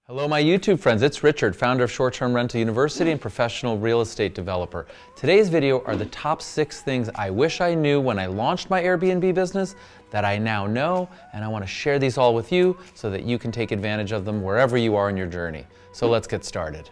Hello my YouTube friends, it's Richard, founder of Short Term Rental University and professional real estate developer. Today's video are the top 6 things I wish I knew when I launched my Airbnb business that I now know, and I want to share these all with you so that you can take advantage of them wherever you are in your journey. So let's get started.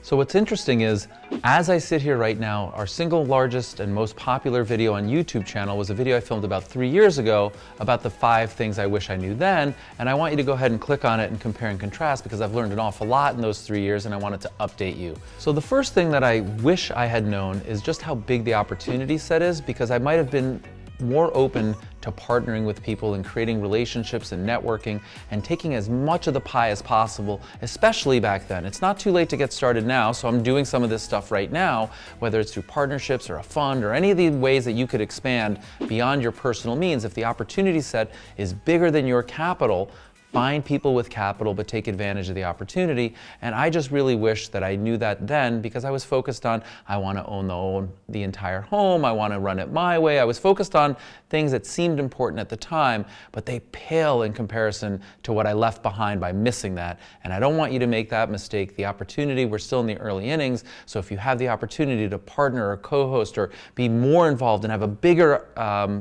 So what's interesting is, as I sit here right now, our single largest and most popular video on YouTube channel was a video I filmed about 3 years ago about the 5 things I wish I knew then, and I want you to go ahead and click on it and compare and contrast because I've learned an awful lot in those 3 years and I wanted to update you. So the first thing that I wish I had known is just how big the opportunity set is, because I might have been more open to partnering with people and creating relationships and networking and taking as much of the pie as possible, especially back then. It's not too late to get started now, so I'm doing some of this stuff right now, whether it's through partnerships or a fund or any of the ways that you could expand beyond your personal means. If the opportunity set is bigger than your capital, find people with capital, but take advantage of the opportunity. And I just really wish that I knew that then, because I was focused on, I want to own the entire home, I want to run it my way. I was focused on things that seemed important at the time, but they pale in comparison to what I left behind by missing that. And I don't want you to make that mistake. The opportunity, we're still in the early innings, so if you have the opportunity to partner or co-host or be more involved and have a bigger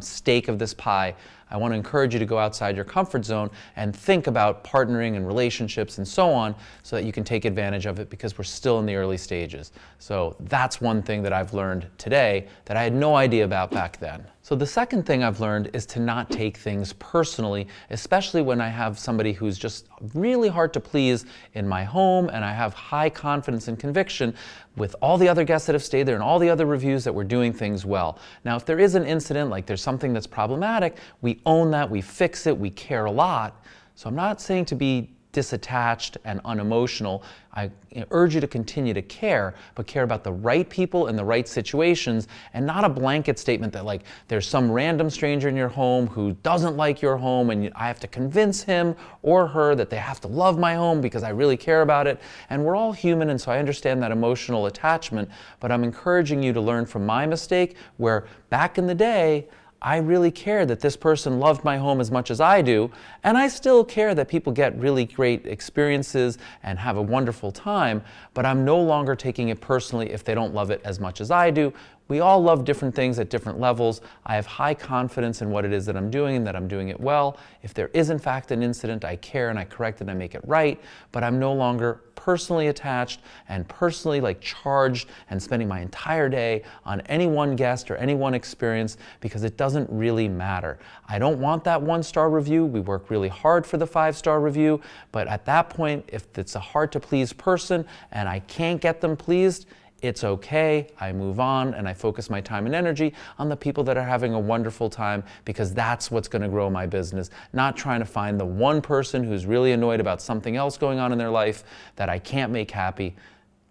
stake of this pie, I want to encourage you to go outside your comfort zone and think about partnering and relationships and so on, so that you can take advantage of it, because we're still in the early stages. So that's one thing that I've learned today that I had no idea about back then. So the second thing I've learned is to not take things personally, especially when I have somebody who's just really hard to please in my home and I have high confidence and conviction with all the other guests that have stayed there and all the other reviews that we're doing things well. Now, if there is an incident, like there's something that's problematic, we own that, we fix it, we care a lot. So I'm not saying to be disattached and unemotional. I urge you to continue to care, but care about the right people in the right situations, and not a blanket statement that like there's some random stranger in your home who doesn't like your home and I have to convince him or her that they have to love my home because I really care about it. And we're all human, and so I understand that emotional attachment, but I'm encouraging you to learn from my mistake, where back in the day, I really cared that this person loved my home as much as I do, and I still care that people get really great experiences and have a wonderful time, but I'm no longer taking it personally if they don't love it as much as I do. We all love different things at different levels. I have high confidence in what it is that I'm doing and that I'm doing it well. If there is in fact an incident, I care and I correct it and I make it right, but I'm no longer personally attached and personally charged and spending my entire day on any one guest or any one experience, because it doesn't really matter. I don't want that 1-star review. We work really hard for the 5-star review, but at that point, if it's a hard to please person and I can't get them pleased, it's okay. I move on and I focus my time and energy on the people that are having a wonderful time, because that's what's going to grow my business, not trying to find the one person who's really annoyed about something else going on in their life that I can't make happy.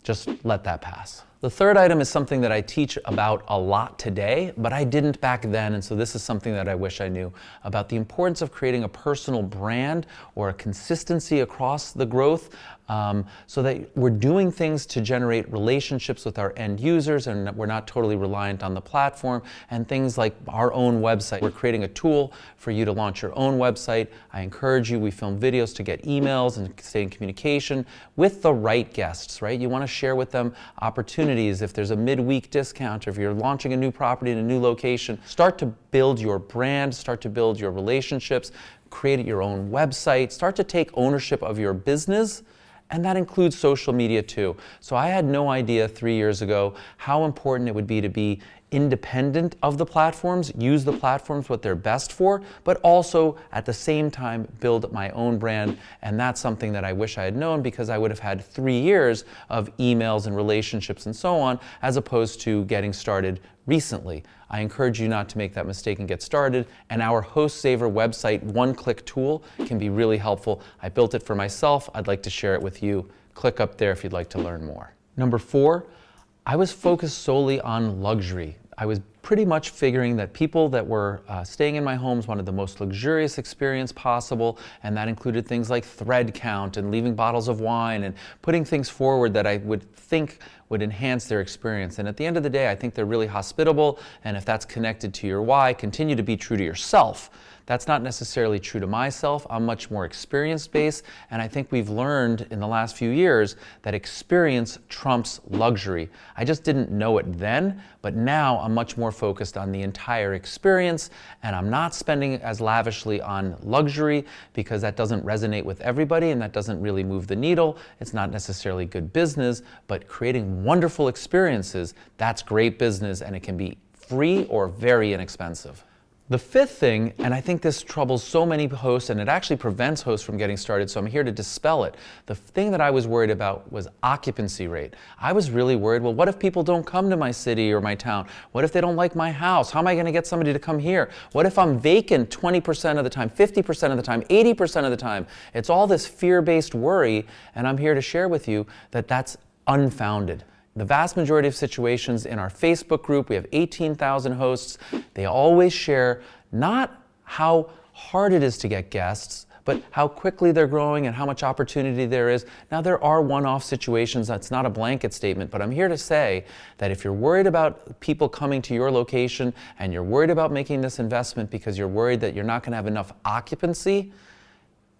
Just let that pass. The third item is something that I teach about a lot today, but I didn't back then, and so this is something that I wish I knew about: the importance of creating a personal brand or a consistency across the growth, so that we're doing things to generate relationships with our end users and we're not totally reliant on the platform, and things like our own website. We're creating a tool for you to launch your own website. I encourage you, we film videos to get emails and stay in communication with the right guests, right? You want to share with them opportunities. If there's a midweek discount, or if you're launching a new property in a new location, start to build your brand, start to build your relationships, create your own website, start to take ownership of your business. And that includes social media too. So I had no idea 3 years ago how important it would be to be independent of the platforms, use the platforms what they're best for, but also at the same time build my own brand. And that's something that I wish I had known, because I would have had 3 years of emails and relationships and so on, as opposed to getting started recently. I encourage you not to make that mistake and get started. And our Host Saver website one-click tool can be really helpful. I built it for myself. I'd like to share it with you. Click up there if you'd like to learn more. Number 4, I was focused solely on luxury. I was pretty much figuring that people that were staying in my homes wanted the most luxurious experience possible, and that included things like thread count and leaving bottles of wine and putting things forward that I would think would enhance their experience. And at the end of the day, I think they're really hospitable, and if that's connected to your why, continue to be true to yourself. That's not necessarily true to myself. I'm much more experience-based, and I think we've learned in the last few years that experience trumps luxury. I just didn't know it then, but now I'm much more focused on the entire experience, and I'm not spending as lavishly on luxury because that doesn't resonate with everybody and that doesn't really move the needle. It's not necessarily good business, but creating wonderful experiences, that's great business, and it can be free or very inexpensive. The fifth thing, and I think this troubles so many hosts, and it actually prevents hosts from getting started, so I'm here to dispel it. The thing that I was worried about was occupancy rate. I was really worried, well, what if people don't come to my city or my town? What if they don't like my house? How am I going to get somebody to come here? What if I'm vacant 20% of the time, 50% of the time, 80% of the time? It's all this fear-based worry, and I'm here to share with you that that's unfounded. The vast majority of situations in our Facebook group, we have 18,000 hosts, they always share not how hard it is to get guests, but how quickly they're growing and how much opportunity there is. Now, there are one-off situations, that's not a blanket statement, but I'm here to say that if you're worried about people coming to your location and you're worried about making this investment because you're worried that you're not going to have enough occupancy,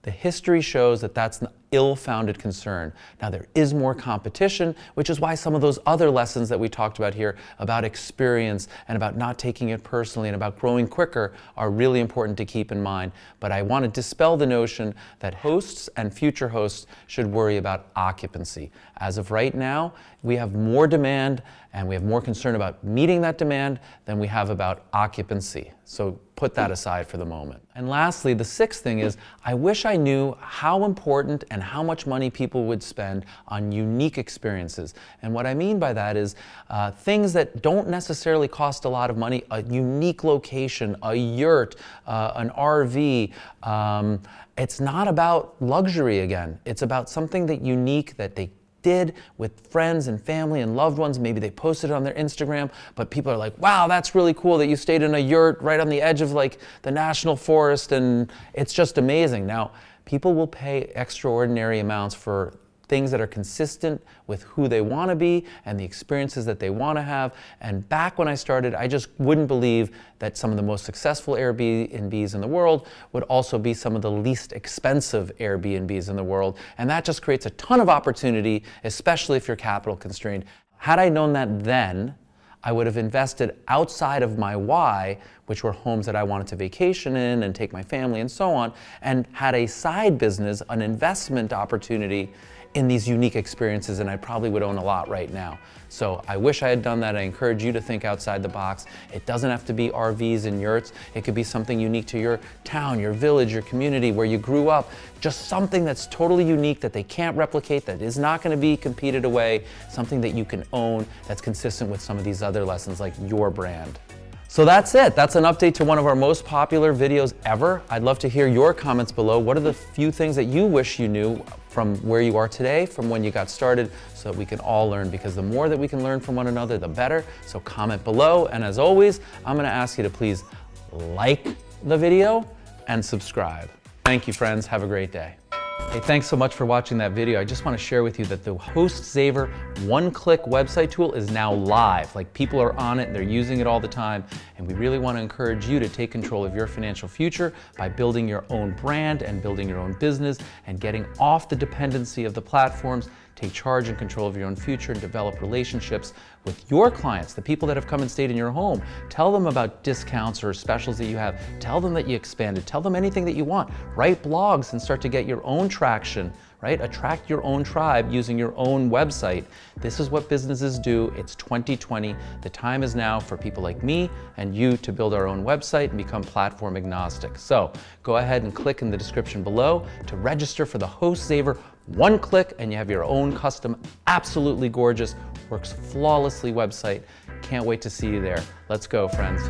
the history shows that that's an ill-founded concern. Now, there is more competition, which is why some of those other lessons that we talked about here about experience and about not taking it personally and about growing quicker are really important to keep in mind. But I want to dispel the notion that hosts and future hosts should worry about occupancy. As of right now, we have more demand and we have more concern about meeting that demand than we have about occupancy. So put that aside for the moment. And lastly, the sixth thing is, I wish I knew how important and how much money people would spend on unique experiences. And what I mean by that is things that don't necessarily cost a lot of money, a unique location, a yurt, an RV. It's not about luxury again. It's about something that unique that they did with friends and family and loved ones. Maybe they posted it on their Instagram, but people are like, wow, that's really cool that you stayed in a yurt right on the edge of like the national forest, and it's just amazing. Now, people will pay extraordinary amounts for things that are consistent with who they want to be and the experiences that they want to have. And back when I started, I just wouldn't believe that some of the most successful Airbnbs in the world would also be some of the least expensive Airbnbs in the world. And that just creates a ton of opportunity, especially if you're capital constrained. Had I known that then, I would have invested outside of my why, which were homes that I wanted to vacation in and take my family and so on, and had a side business, an investment opportunity in these unique experiences, and I probably would own a lot right now. So I wish I had done that. I encourage you to think outside the box. It doesn't have to be RVs and yurts. It could be something unique to your town, your village, your community, where you grew up. Just something that's totally unique that they can't replicate, that is not going to be competed away, something that you can own that's consistent with some of these other lessons like your brand. So that's it. That's an update to one of our most popular videos ever. I'd love to hear your comments below. What are the few things that you wish you knew from where you are today, from when you got started, so that we can all learn? Because the more that we can learn from one another, the better. So comment below. And as always, I'm going to ask you to please like the video and subscribe. Thank you, friends. Have a great day. Hey, thanks so much for watching that video. I just want to share with you that the HostSaver one-click website tool is now live. Like, people are on it, they're using it all the time, and we really want to encourage you to take control of your financial future by building your own brand and building your own business and getting off the dependency of the platforms. Take charge and control of your own future and develop relationships with your clients, the people that have come and stayed in your home. Tell them about discounts or specials that you have. Tell them that you expanded. Tell them anything that you want. Write blogs and start to get your own traction, right? Attract your own tribe using your own website. This is what businesses do. It's 2020. The time is now for people like me and you to build our own website and become platform agnostic. So go ahead and click in the description below to register for the HostSaver. One click and you have your own custom, absolutely gorgeous, works flawlessly website. Can't wait to see you there. Let's go, friends.